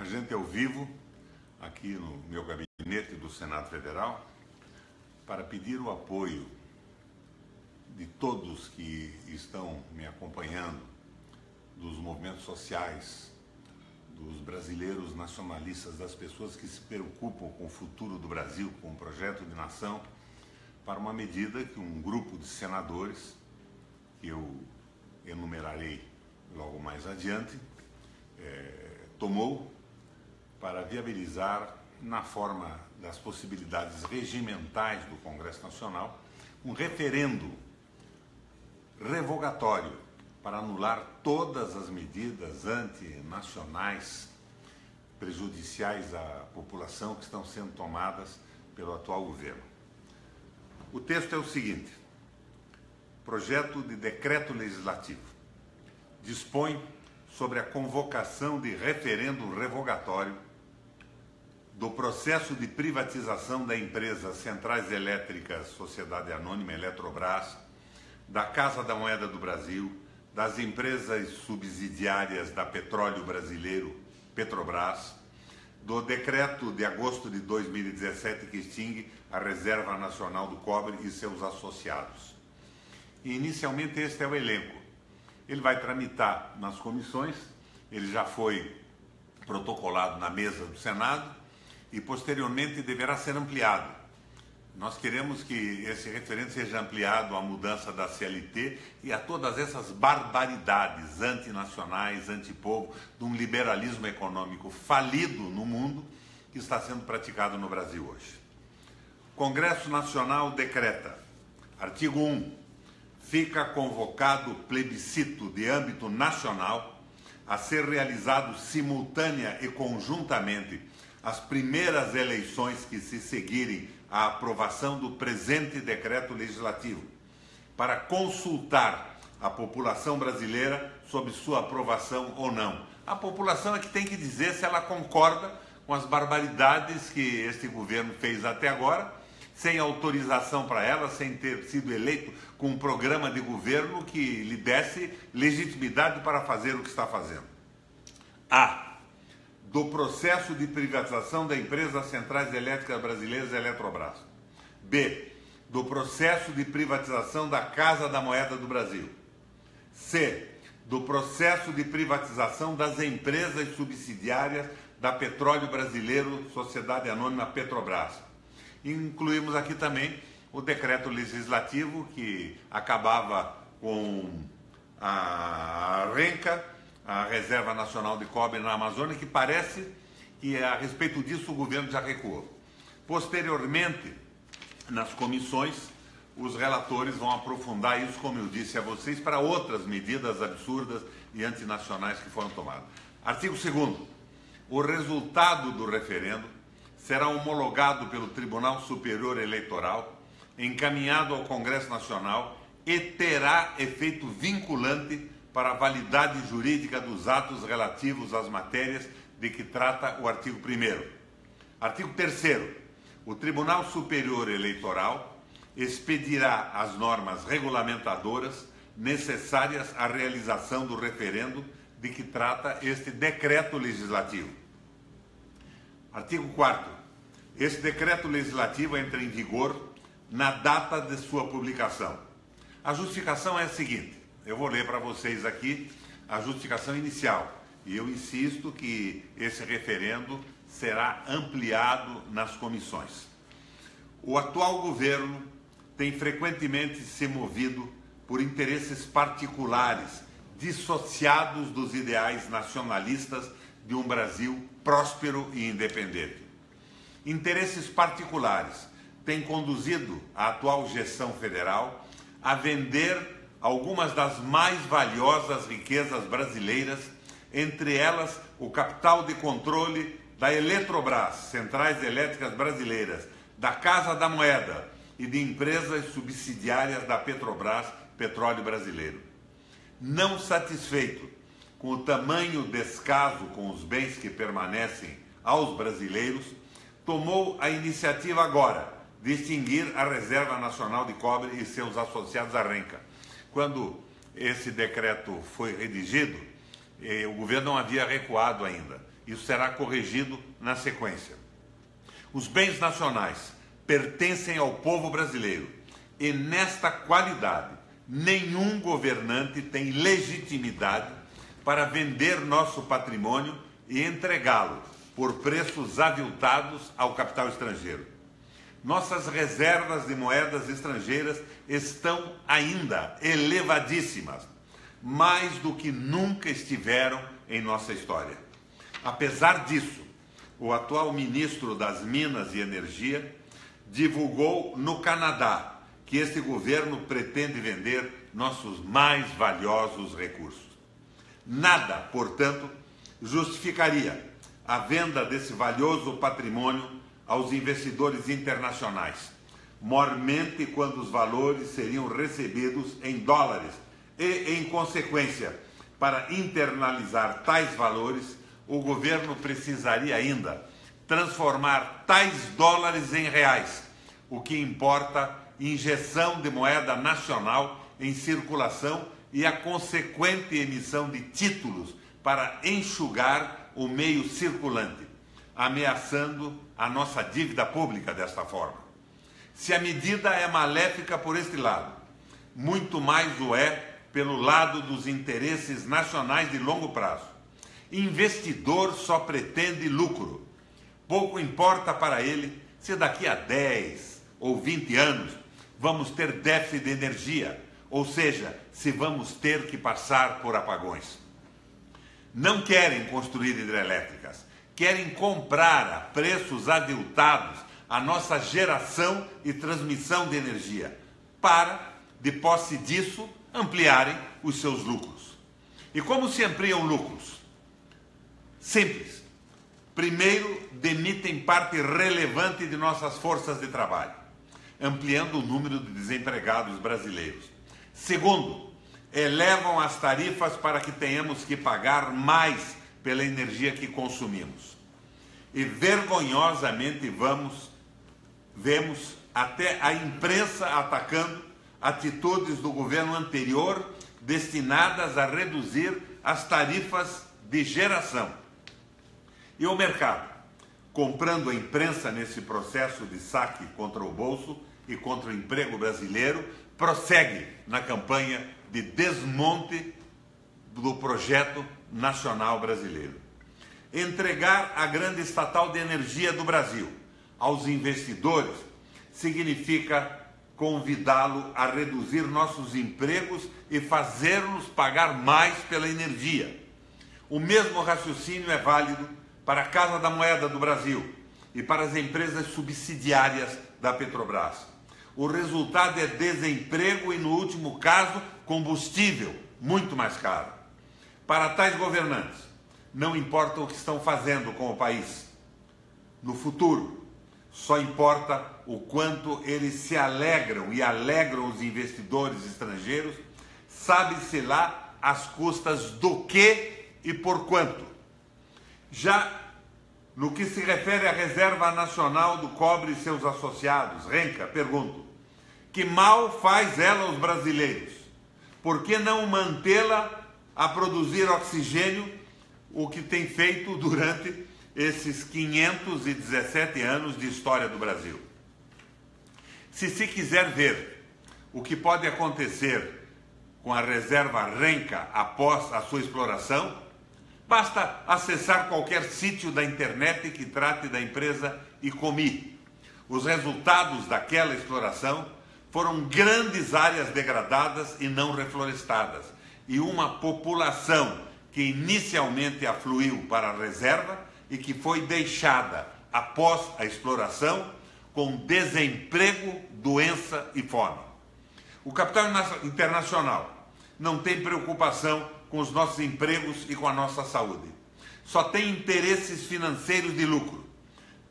a gente ao vivo, aqui no meu gabinete do Senado Federal, para pedir o apoio de todos que estão me acompanhando, dos movimentos sociais, dos brasileiros nacionalistas, das pessoas que se preocupam com o futuro do Brasil, com o projeto de nação, para uma medida que um grupo de senadores, que eu enumerarei logo mais adiante, tomou para viabilizar, na forma das possibilidades regimentais do Congresso Nacional, um referendo revogatório para anular todas as medidas antinacionais prejudiciais à população que estão sendo tomadas pelo atual governo. O texto é o seguinte: projeto de decreto legislativo dispõe sobre a convocação de referendo revogatório do processo de privatização da empresa Centrais Elétricas Sociedade Anônima Eletrobras, da Casa da Moeda do Brasil, das empresas subsidiárias da Petróleo Brasileiro, Petrobras, do decreto de agosto de 2017 que extingue a Reserva Nacional do Cobre e seus associados. E, inicialmente, este é o elenco. Ele vai tramitar nas comissões, ele já foi protocolado na mesa do Senado e, posteriormente, deverá ser ampliado. Nós queremos que esse referendo seja ampliado à mudança da CLT e a todas essas barbaridades antinacionais, antipovo, de um liberalismo econômico falido no mundo que está sendo praticado no Brasil hoje. Congresso Nacional decreta, artigo 1, fica convocado plebiscito de âmbito nacional a ser realizado simultânea e conjuntamente as primeiras eleições que se seguirem à aprovação do presente decreto legislativo, para consultar a população brasileira sobre sua aprovação ou não. A população é que tem que dizer se ela concorda com as barbaridades que este governo fez até agora, sem autorização para ela, sem ter sido eleito com um programa de governo que lhe desse legitimidade para fazer o que está fazendo. A. Do processo de privatização da empresa Centrais Elétricas Brasileiras Eletrobras. B. Do processo de privatização da Casa da Moeda do Brasil. C. Do processo de privatização das empresas subsidiárias da Petróleo Brasileiro, Sociedade Anônima Petrobras. Incluímos aqui também o decreto legislativo que acabava com a Renca, a Reserva Nacional de Cobre na Amazônia, que parece que a respeito disso o governo já recuou. Posteriormente, nas comissões, os relatores vão aprofundar isso, como eu disse a vocês, para outras medidas absurdas e antinacionais que foram tomadas. Artigo 2º. O resultado do referendo será homologado pelo Tribunal Superior Eleitoral, encaminhado ao Congresso Nacional e terá efeito vinculante para a validade jurídica dos atos relativos às matérias de que trata o artigo 1º. Artigo 3º. O Tribunal Superior Eleitoral expedirá as normas regulamentadoras necessárias à realização do referendo de que trata este decreto legislativo. Artigo 4º. Este decreto legislativo entra em vigor na data de sua publicação. A justificação é a seguinte: eu vou ler para vocês aqui a justificação inicial. E eu insisto que esse referendo será ampliado nas comissões. O atual governo tem frequentemente se movido por interesses particulares, dissociados dos ideais nacionalistas de um Brasil próspero e independente. Interesses particulares têm conduzido a atual gestão federal a vender algumas das mais valiosas riquezas brasileiras, entre elas o capital de controle da Eletrobras, Centrais Elétricas Brasileiras, da Casa da Moeda e de empresas subsidiárias da Petrobras, Petróleo Brasileiro. Não satisfeito com o tamanho descaso com os bens que permanecem aos brasileiros, tomou a iniciativa agora de extinguir a Reserva Nacional de Cobre e seus associados à Renca. Quando esse decreto foi redigido, o governo não havia recuado ainda. Isso será corrigido na sequência. Os bens nacionais pertencem ao povo brasileiro e, nesta qualidade, nenhum governante tem legitimidade para vender nosso patrimônio e entregá-lo por preços aviltados ao capital estrangeiro. Nossas reservas de moedas estrangeiras estão ainda elevadíssimas, mais do que nunca estiveram em nossa história. Apesar disso, o atual ministro das Minas e Energia divulgou no Canadá que este governo pretende vender nossos mais valiosos recursos. Nada, portanto, justificaria a venda desse valioso patrimônio aos investidores internacionais, mormente quando os valores seriam recebidos em dólares e, em consequência, para internalizar tais valores, o governo precisaria ainda transformar tais dólares em reais, o que importa injeção de moeda nacional em circulação e a consequente emissão de títulos para enxugar o meio circulante, ameaçando a nossa dívida pública desta forma. Se a medida é maléfica por este lado, muito mais o é pelo lado dos interesses nacionais de longo prazo. Investidor só pretende lucro. Pouco importa para ele se daqui a 10 ou 20 anos vamos ter déficit de energia, ou seja, se vamos ter que passar por apagões. Não querem construir hidrelétricas, querem comprar a preços aviltados a nossa geração e transmissão de energia, para, de posse disso, ampliarem os seus lucros. E como se ampliam lucros? Simples. Primeiro, demitem parte relevante de nossas forças de trabalho, ampliando o número de desempregados brasileiros. Segundo, elevam as tarifas para que tenhamos que pagar mais pela energia que consumimos. E vergonhosamente vemos até a imprensa atacando atitudes do governo anterior destinadas a reduzir as tarifas de geração. E o mercado, comprando a imprensa nesse processo de saque contra o bolso e contra o emprego brasileiro, prossegue na campanha de desmonte do projeto nacional brasileiro. Entregar a grande estatal de energia do Brasil aos investidores significa convidá-lo a reduzir nossos empregos e fazer-nos pagar mais pela energia. O mesmo raciocínio é válido para a Casa da Moeda do Brasil e para as empresas subsidiárias da Petrobras. O resultado é desemprego e, no último caso, combustível muito mais caro. Para tais governantes, não importa o que estão fazendo com o país. No futuro, só importa o quanto eles se alegram e alegram os investidores estrangeiros, sabe-se lá às custas do que e por quanto. Já no que se refere à Reserva Nacional do Cobre e seus associados, Renca, pergunto, que mal faz ela aos brasileiros? Por que não mantê-la a produzir oxigênio, o que tem feito durante esses 517 anos de história do Brasil? Se quiser ver o que pode acontecer com a reserva Renca após a sua exploração, basta acessar qualquer sítio da internet que trate da empresa Icomi. Os resultados daquela exploração foram grandes áreas degradadas e não reflorestadas, e uma população que inicialmente afluiu para a reserva e que foi deixada após a exploração com desemprego, doença e fome. O capital internacional não tem preocupação com os nossos empregos e com a nossa saúde. Só tem interesses financeiros de lucro.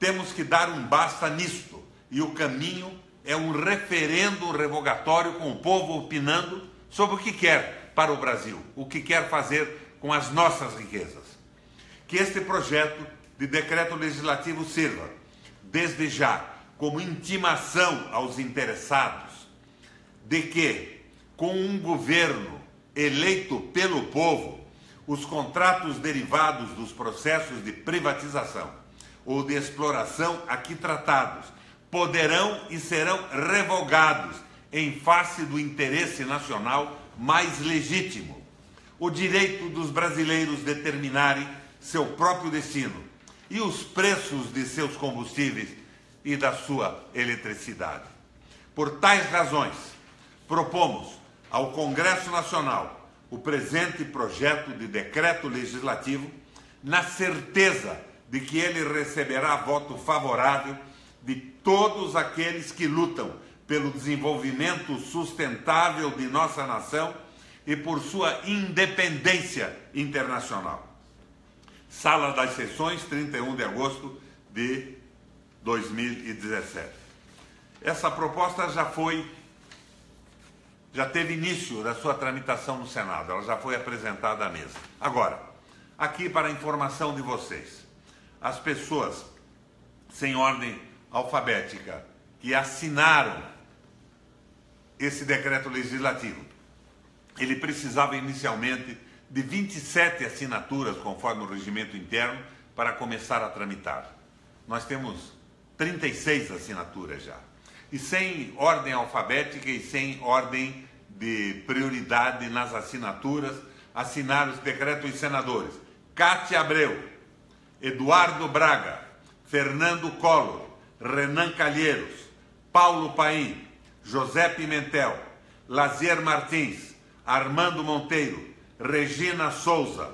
Temos que dar um basta nisto, e o caminho é um referendo revogatório com o povo opinando sobre o que quer para o Brasil, o que quer fazer com as nossas riquezas. Que este projeto de decreto legislativo sirva, desde já, como intimação aos interessados de que, com um governo eleito pelo povo, os contratos derivados dos processos de privatização ou de exploração aqui tratados poderão e serão revogados em face do interesse nacional mais legítimo, o direito dos brasileiros determinarem seu próprio destino e os preços de seus combustíveis e da sua eletricidade. Por tais razões, propomos ao Congresso Nacional o presente projeto de decreto legislativo, na certeza de que ele receberá voto favorável de todos aqueles que lutam pelo desenvolvimento sustentável de nossa nação e por sua independência internacional. Sala das Sessões, 31 de agosto de 2017. Essa proposta já teve início da sua tramitação no Senado, ela já foi apresentada à mesa. Agora, aqui para a informação de vocês, as pessoas sem ordem alfabética que assinaram esse decreto legislativo, ele precisava inicialmente de 27 assinaturas, conforme o regimento interno, para começar a tramitar. Nós temos 36 assinaturas já. E sem ordem alfabética e sem ordem de prioridade nas assinaturas, assinaram esse decreto os senadores Cátia Abreu, Eduardo Braga, Fernando Collor, Renan Calheiros, Paulo Paim, José Pimentel, Lazier Martins, Armando Monteiro, Regina Souza,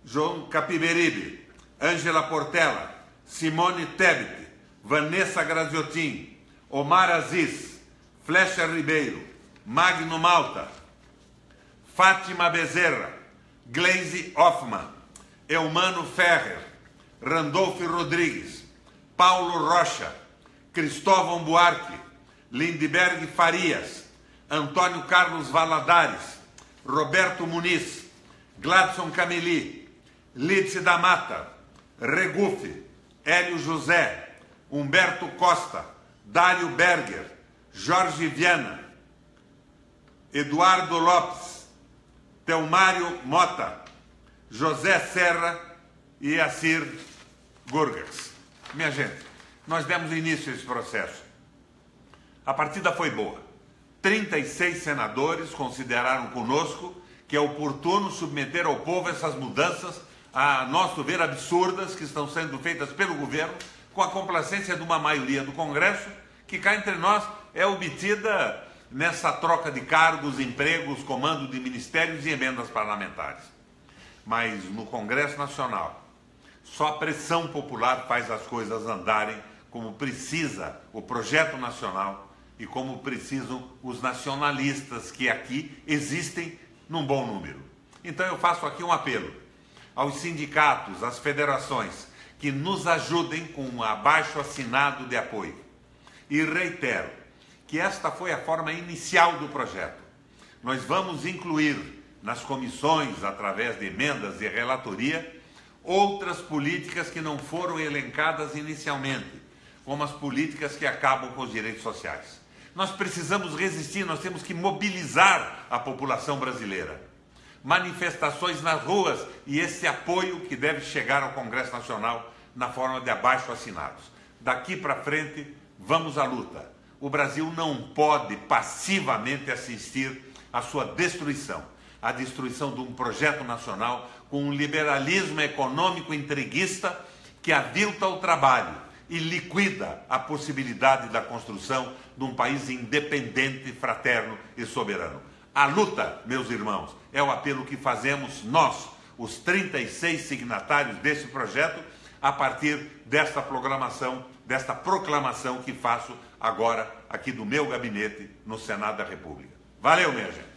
João Capiberibe, Ângela Portela, Simone Tebet, Vanessa Graziotin, Omar Aziz, Flecha Ribeiro, Magno Malta, Fátima Bezerra, Gleise Hoffmann, Eumano Ferrer, Randolfo Rodrigues, Paulo Rocha, Cristóvão Buarque, Lindbergh Farias, Antônio Carlos Valadares, Roberto Muniz, Gladson Cameli, Lídice da Mata, Regufe, Hélio José, Humberto Costa, Dário Berger, Jorge Viana, Eduardo Lopes, Telmário Mota, José Serra e Assir Gurgas. Minha gente, nós demos início a esse processo. A partida foi boa. 36 senadores consideraram conosco que é oportuno submeter ao povo essas mudanças, a nosso ver absurdas, que estão sendo feitas pelo governo, com a complacência de uma maioria do Congresso, que cá entre nós é obtida nessa troca de cargos, empregos, comando de ministérios e emendas parlamentares. Mas no Congresso Nacional, só a pressão popular faz as coisas andarem como precisa o projeto nacional e como precisam os nacionalistas que aqui existem num bom número. Então eu faço aqui um apelo aos sindicatos, às federações, que nos ajudem com um abaixo-assinado de apoio. E reitero que esta foi a forma inicial do projeto. Nós vamos incluir nas comissões, através de emendas e relatoria, outras políticas que não foram elencadas inicialmente, como as políticas que acabam com os direitos sociais. Nós precisamos resistir, nós temos que mobilizar a população brasileira. Manifestações nas ruas e esse apoio que deve chegar ao Congresso Nacional na forma de abaixo-assinados. Daqui para frente, vamos à luta. O Brasil não pode passivamente assistir à sua destruição, à destruição de um projeto nacional com um liberalismo econômico entreguista que avilta o trabalho e liquida a possibilidade da construção de um país independente, fraterno e soberano. A luta, meus irmãos, é o apelo que fazemos nós, os 36 signatários desse projeto, a partir desta proclamação que faço agora aqui do meu gabinete no Senado da República. Valeu, minha gente!